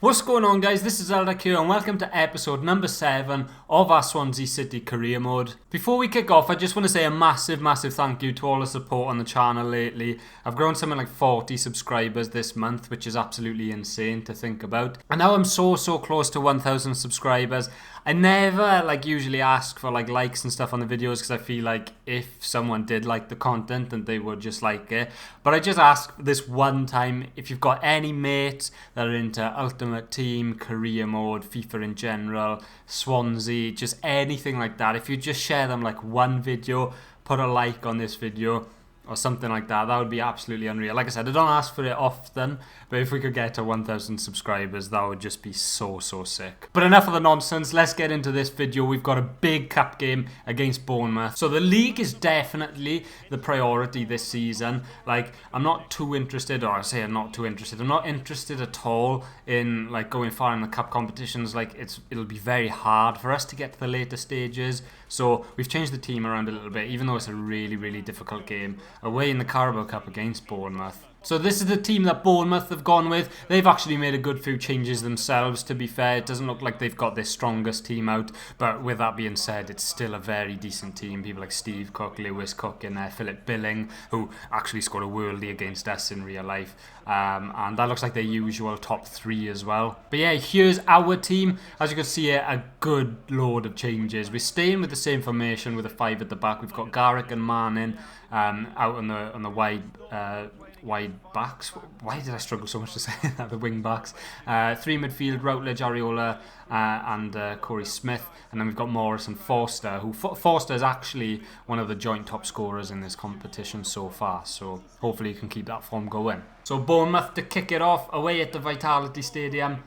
What's going on, guys? This is Elder here and welcome to episode number 7 of our Swansea City career mode. Before we kick off, I just want to say a massive thank you to all the support on the channel lately. I've grown something like 40 subscribers this month, which is absolutely insane to think about. And now I'm so close to 1,000 subscribers. I never usually ask for likes and stuff on the videos because I feel like if someone did like the content then they would just like it. But I just ask this one time, if you've got any mates that are into Ultimate Team, career mode, FIFA in general, Swansea, just anything like that, if you just share them one video, put a like on this video or something like that, that would be absolutely unreal. Like I said, I don't ask for it often, but if we could get to 1,000 subscribers, that would just be so sick. But enough of the nonsense, let's get into this video. We've got a big cup game against Bournemouth. So the league is definitely the priority this season. I'm not too interested, or I say I'm not too interested, I'm not interested at all in going far in the cup competitions. It'll be very hard for us to get to the later stages. So we've changed the team around a little bit, even though it's a really difficult game away in the Carabao Cup against Bournemouth. So this is the team that Bournemouth have gone with. They've actually made a good few changes themselves, to be fair. It doesn't look like they've got their strongest team out, but with that being said, it's still a very decent team. People like Steve Cook, Lewis Cook in there, Philip Billing, who actually scored a worldie against us in real life. And that looks like their usual top 3 as well. But yeah, here's our team. As you can see here, a good load of changes. We're staying with the same formation with a 5 at the back. We've got Garrick and Manning out on the wide backs. Why did I struggle so much to say that? The wing backs. 3 midfield, Routledge, Areola and Corey Smith. And then we've got Morris and Forster, who Forster is actually one of the joint top scorers in this competition so far. So hopefully you can keep that form going. So Bournemouth to kick it off away at the Vitality Stadium.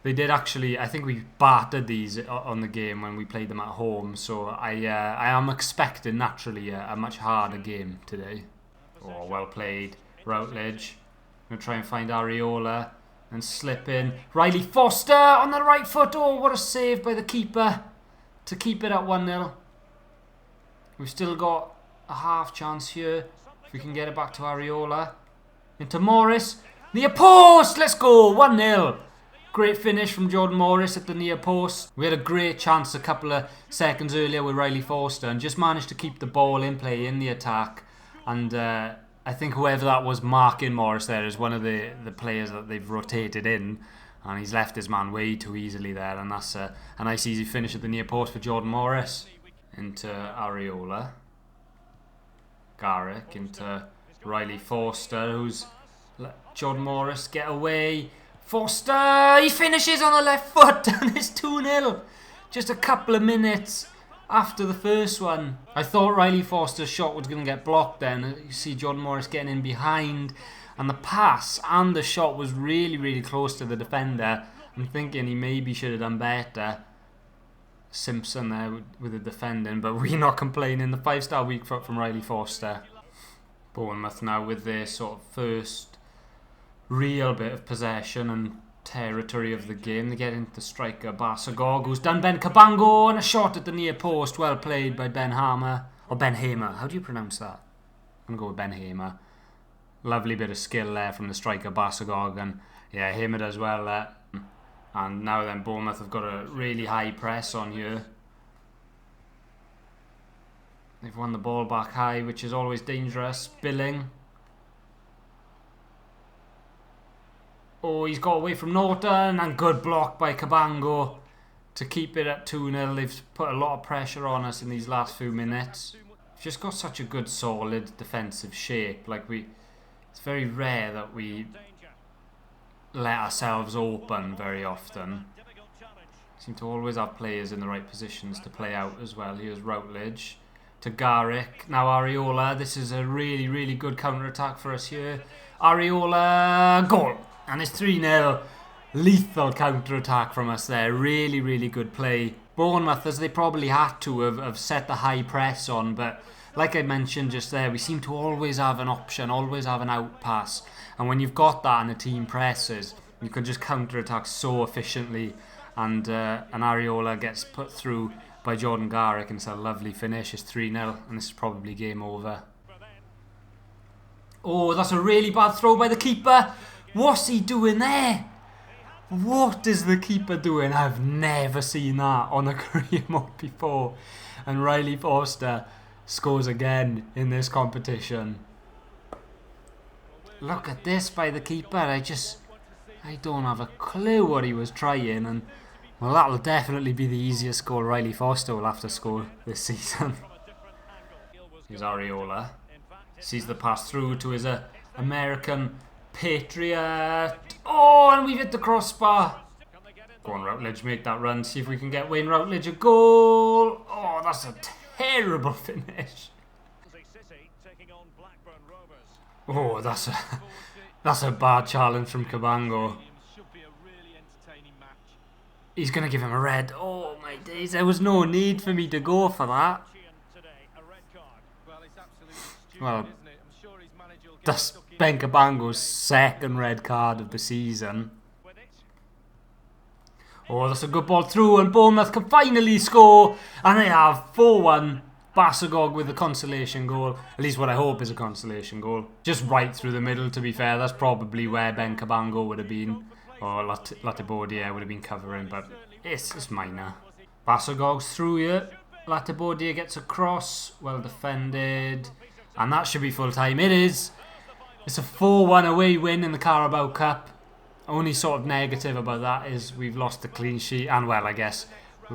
They did actually, I think we battered these on the game when we played them at home. So I am expecting naturally a much harder game today. Oh, well played, Routledge. Going to try and find Areola and slip in. Riley Foster on the right foot. Oh, what a save by the keeper to keep it at 1-0. We've still got a half chance here. If we can get it back to Areola. Into Morris. Near post. Let's go. 1-0. Great finish from Jordan Morris at the near post. We had a great chance a couple of seconds earlier with Riley Foster and just managed to keep the ball in play in the attack. And I think whoever that was marking Morris there is one of the players that they've rotated in. And he's left his man way too easily there. And that's a nice easy finish at the near post for Jordan Morris. Into Areola. Garrick into Riley Foster, who's let Jordan Morris get away. Foster, he finishes on the left foot and it's 2-0. Just a couple of minutes after the first one. I thought Riley Foster's shot was going to get blocked then. You see Jordan Morris getting in behind, and the pass and the shot was really close to the defender. I'm thinking he maybe should have done better. Simpson there with the defending, but we're not complaining. The 5-star week from Riley Foster. Bournemouth now with their sort of first real bit of possession and territory of the game. They get into the striker Basagog, who's done Ben Cabango, and a shot at the near post. Well played by Ben Hamer. Or Ben Hamer. How do you pronounce that? I'm going to go with Ben Hamer. Lovely bit of skill there from the striker Basagog. And yeah, Hamer does well there. And now then Bournemouth have got a really high press on here. They've won the ball back high, which is always dangerous. Billing. Oh, he's got away from Norton, and good block by Cabango to keep it at 2-0. They've put a lot of pressure on us in these last few minutes. We've just got such a good, solid defensive shape. It's very rare that we let ourselves open very often. Seem to always have players in the right positions to play out as well. Here's Routledge to Garrick. Now Areola. This is a really good counter-attack for us here. Areola, goal. And it's 3-0. Lethal counter-attack from us there. Really good play. Bournemouth, as they probably had to have set the high press on, but like I mentioned just there, we seem to always have an option, always have an out pass. And when you've got that and a team presses, you can just counter-attack so efficiently. And Areola gets put through by Jordan Garrick, and it's a lovely finish. It's 3-0, and this is probably game over. Oh, that's a really bad throw by the keeper. What's he doing there? What is the keeper doing? I've never seen that on a career mode before. And Riley Forster scores again in this competition. Look at this by the keeper. I don't have a clue what he was trying. And, well, that'll definitely be the easiest goal Riley Forster will have to score this season. Here's Areola. Sees the pass through to his American Patriot. Oh, and we've hit the crossbar. Go on, Routledge, make that run. See if we can get Wayne Routledge a goal. Oh, that's a terrible finish. Oh, that's a bad challenge from Cabango. He's going to give him a red. Oh, my days. There was no need for me to go for that. Well, that's Ben Cabango's second red card of the season. Oh, that's a good ball through, and Bournemouth can finally score. And they have 4-1. Basagog with a consolation goal. At least what I hope is a consolation goal. Just right through the middle, to be fair. That's probably where Ben Cabango would have been. Or Latibaudia would have been covering, but it's minor. Basagog's through here. Latibaudia gets across. Well defended. And that should be full time. It is. It's a 4-1 away win in the Carabao Cup. Only sort of negative about that is we've lost the clean sheet. And, well, I guess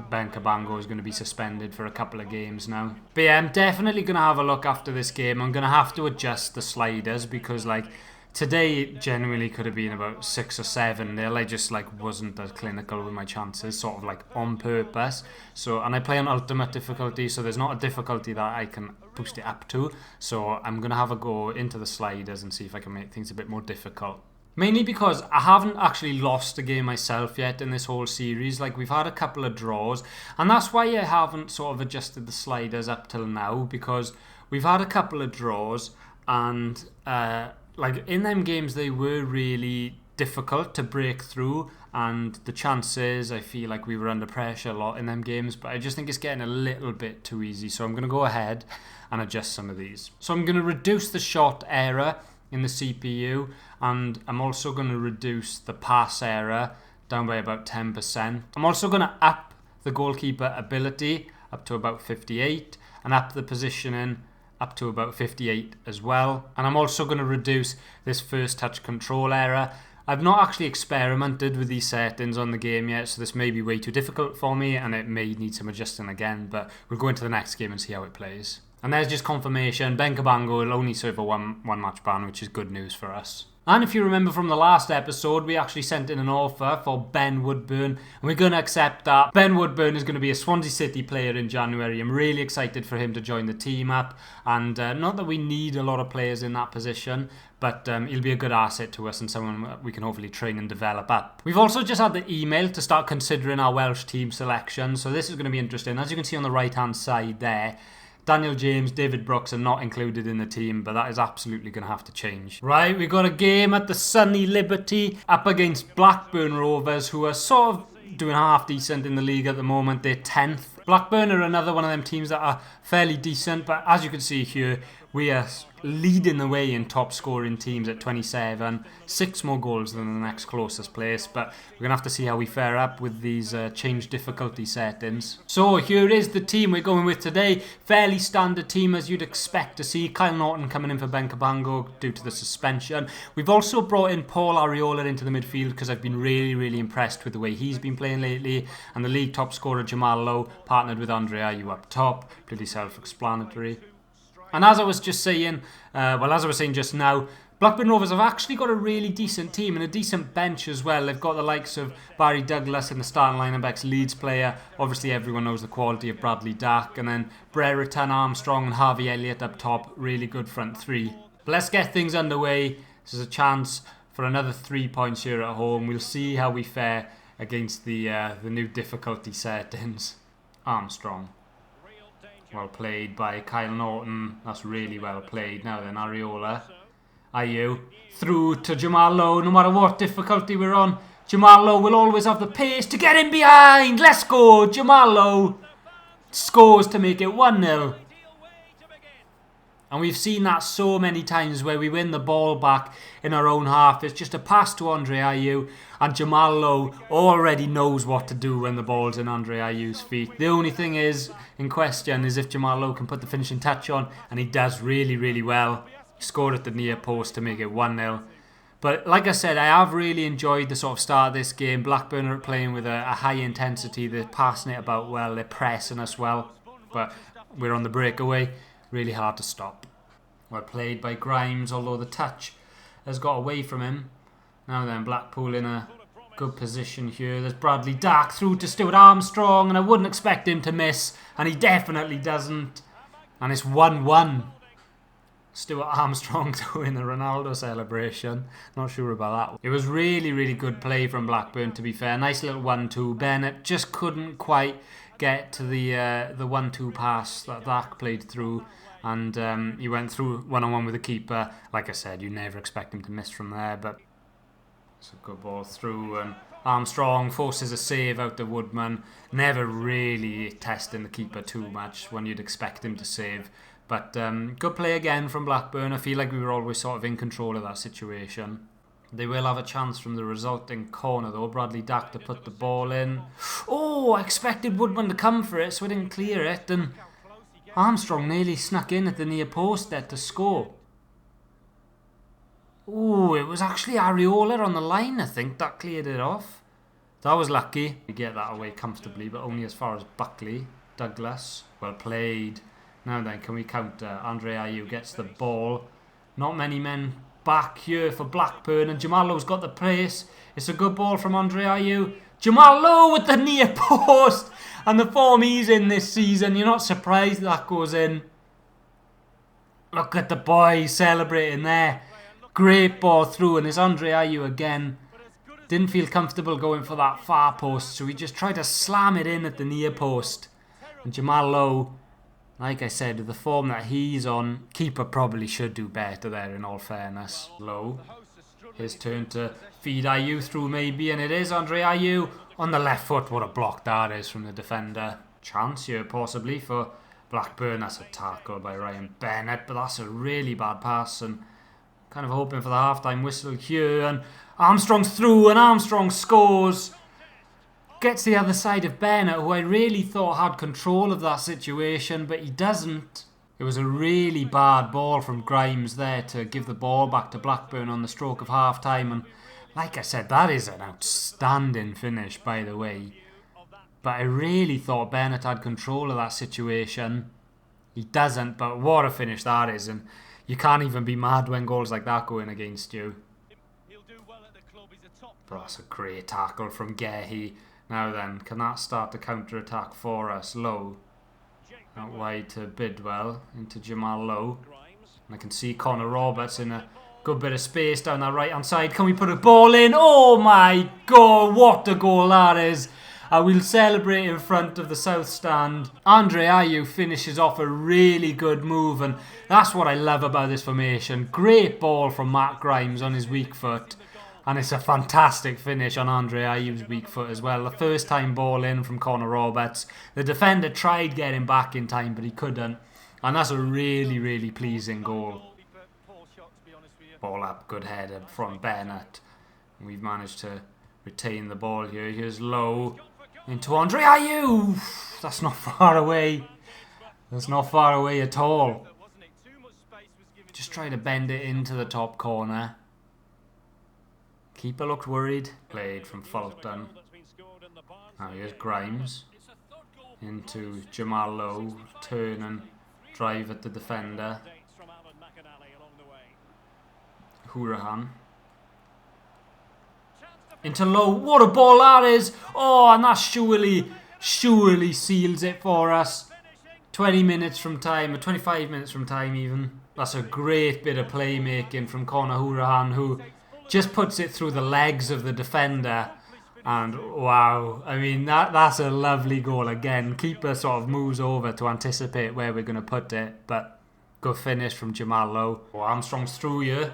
Ben Cabango is going to be suspended for a couple of games now. But yeah, I'm definitely going to have a look after this game. I'm going to have to adjust the sliders because, like, today it genuinely could have been about 6 or 7-0. I just, like, wasn't as clinical with my chances, sort of, like, on purpose. So, and I play on ultimate difficulty, so there's not a difficulty that I can boost it up to. So I'm going to have a go into the sliders and see if I can make things a bit more difficult. Mainly because I haven't actually lost a game myself yet in this whole series. Like, we've had a couple of draws. And that's why I haven't sort of adjusted the sliders up till now. Because we've had a couple of draws. And, like, in them games, they were really difficult to break through. And the chances, I feel like we were under pressure a lot in them games. But I just think it's getting a little bit too easy. So I'm going to go ahead and adjust some of these. So I'm going to reduce the shot error in the CPU, and I'm also going to reduce the pass error down by about 10%. I'm also going to up the goalkeeper ability up to about 58 and up the positioning up to about 58 as well. And I'm also going to reduce this first touch control error. I've not actually experimented with these settings on the game yet, so this may be way too difficult for me and it may need some adjusting again, but we'll go into the next game and see how it plays. And there's just confirmation. Ben Cabango will only serve a one match ban, which is good news for us. And if you remember from the last episode, we actually sent in an offer for Ben Woodburn, and we're going to accept that. Ben Woodburn is going to be a Swansea City player in January. I'm really excited for him to join the team up, and not that we need a lot of players in that position, but he'll be a good asset to us and someone we can hopefully train and develop up. We've also just had the email to start considering our Welsh team selection, so this is going to be interesting. As you can see on the right hand side there, Daniel James, David Brooks are not included in the team, but that is absolutely going to have to change. Right, we've got a game at the Sunny Liberty up against Blackburn Rovers, who are sort of doing half decent in the league at the moment. They're 10th. Blackburn are another one of them teams that are fairly decent, but as you can see here, we are leading the way in top scoring teams at 27. 6 more goals than the next closest place, but we're going to have to see how we fare up with these change difficulty settings. So here is the team we're going with today. Fairly standard team as you'd expect to see. Kyle Norton coming in for Ben Cabango due to the suspension. We've also brought in Paul Areola into the midfield because I've been really impressed with the way he's been playing lately. And the league top scorer Jamal Lowe partnered with Andre Ayew up top. Pretty self-explanatory. And as I was just saying, just now, Blackburn Rovers have actually got a really decent team and a decent bench as well. They've got the likes of Barry Douglas in the starting lineup, ex-Leeds player. Obviously, everyone knows the quality of Bradley Dack. And then Brereton, Armstrong and Harvey Elliott up top. Really good front three. But let's get things underway. This is a chance for another 3 points here at home. We'll see how we fare against the new difficulty settings. Armstrong. Well played by Kyle Norton. That's really well played. Now then, Areola. Ayew. Through to Jamal Lowe. No matter what difficulty we're on, Jamal Lowe will always have the pace to get in behind. Let's go. Jamal Lowe scores to make it 1-0. And we've seen that so many times where we win the ball back in our own half. It's just a pass to Andre Ayew, and Jamal Lowe already knows what to do when the ball's in Andre Ayew's feet. The only thing in question is if Jamal Lowe can put the finishing touch on, and he does really, really well. He scored at the near post to make it 1-0. But like I said, I have really enjoyed the sort of start of this game. Blackburn are playing with a high intensity. They're passing it about well. They're pressing us well. But we're on the breakaway. Really hard to stop. Well played by Grimes, although the touch has got away from him. Now then, Blackpool in a good position here. There's Bradley Dack through to Stuart Armstrong, and I wouldn't expect him to miss, and he definitely doesn't. And it's 1-1. Stuart Armstrong doing the Ronaldo celebration. Not sure about that. It was really, really good play from Blackburn, to be fair. Nice little 1-2. Bennett just couldn't quite get to the 1-2 pass that Dack played through, and he went through one-on-one with the keeper. Like I said, you never expect him to miss from there, but it's a good ball through, and Armstrong forces a save out the Woodman. Never really testing the keeper too much when you'd expect him to save. But good play again from Blackburn. I feel like we were always sort of in control of that situation. They will have a chance from the resulting corner though. Bradley Dack to put the ball in. Oh, I expected Woodman to come for it, so I didn't clear it. And Armstrong nearly snuck in at the near post there to score. Oh, it was actually Areola on the line, I think, that cleared it off. That was lucky. We get that away comfortably, but only as far as Buckley. Douglas, well played. Now then, can we counter? Andre Ayew gets the ball. Not many men back here for Blackburn, and Jamal Lowe's got the pace. It's a good ball from Andre Ayew. Jamal Lowe with the near post, and the form he's in this season, you're not surprised that goes in. Look at the boy celebrating there. Great ball through, and it's Andre Ayew again. Didn't feel comfortable going for that far post, so he just tried to slam it in at the near post. And Jamal Lowe, like I said, with the form that he's on, keeper probably should do better there, in all fairness. Lowe, his turn to feed Ayew through maybe, and it is Andre Ayew on the left foot. What a block that is from the defender. Chance here possibly for Blackburn. That's a tackle by Ryan Bennett, but that's a really bad pass, and kind of hoping for the half-time whistle here. And Armstrong's through, and Armstrong scores. Gets the other side of Bennett, who I really thought had control of that situation, but he doesn't. It was a really bad ball from Grimes there to give the ball back to Blackburn on the stroke of half-time. And like I said, that is an outstanding finish, by the way. But I really thought Bennett had control of that situation. He doesn't, but what a finish that is. And you can't even be mad when goals like that go in against you. But that's a great tackle from Gehi. Now then, can that start the counter-attack for us? Lowe. Out wide to Bidwell. Into Jamal Lowe. And I can see Connor Roberts in a good bit of space down that right-hand side. Can we put a ball in? Oh my God, what a goal that is. We'll celebrate in front of the south stand. Andre Ayew finishes off a really good move, and that's what I love about this formation. Great ball from Matt Grimes on his weak foot. And it's a fantastic finish on Andre Ayew's weak foot as well. The first time ball in from Connor Roberts. The defender tried getting back in time, but he couldn't. And that's a really, really pleasing goal. Ball up, good header from Bennett. We've managed to retain the ball here. Here's Lowe into Andre Ayew. That's not far away. That's not far away at all. Just try to bend it into the top corner. Keeper looked worried. Played from Fulton. Now here's Grimes. Into Jamal Lowe. Turn and drive at the defender. Hourahan. Into Lowe. What a ball that is. Oh, and that surely seals it for us. 20 minutes from time, or 25 minutes from time even. That's a great bit of playmaking from Connor Hourahan, who just puts it through the legs of the defender. And wow, I mean, that's a lovely goal again. Keeper sort of moves over to anticipate where we're going to put it. But good finish from Jamal Lowe. Oh, Armstrong's through here.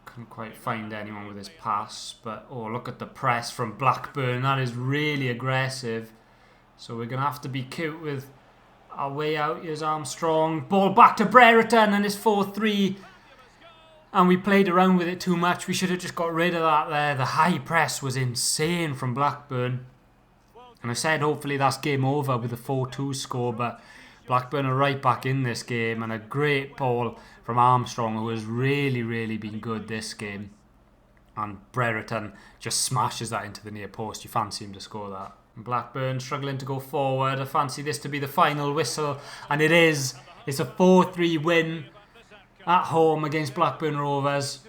Couldn't quite find anyone with his pass. But oh, look at the press from Blackburn. That is really aggressive. So we're going to have to be cute with Our way out, here's Armstrong. Ball back to Brereton and it's 4-3. And we played around with it too much. We should have just got rid of that there. The high press was insane from Blackburn. And I said hopefully that's game over with the 4-2 score, but Blackburn are right back in this game, and a great ball from Armstrong, who has really been good this game. And Brereton just smashes that into the near post. You fancy him to score that. And Blackburn struggling to go forward. I fancy this to be the final whistle, and it is. It's a 4-3 win at home against Blackburn Rovers.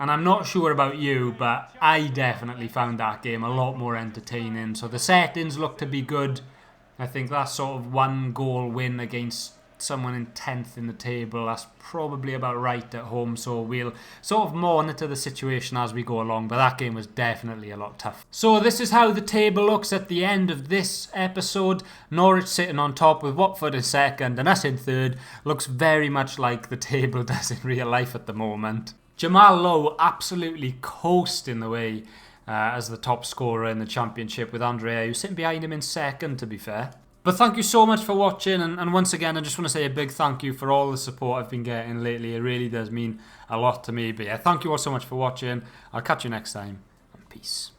And I'm not sure about you, but I definitely found that game a lot more entertaining. So the settings look to be good. I think that sort of 1-goal win against someone in 10th in the table, that's probably about right at home. So we'll sort of monitor the situation as we go along. But that game was definitely a lot tougher. So this is how the table looks at the end of this episode. Norwich sitting on top with Watford in second and us in third. Looks very much like the table does in real life at the moment. Jamal Lowe absolutely coasting the way as the top scorer in the championship, with Andrea, who's sitting behind him in second, to be fair. But thank you so much for watching, and once again I just want to say a big thank you for all the support I've been getting lately. It really does mean a lot to me. But yeah, thank you all so much for watching. I'll catch you next time, and peace.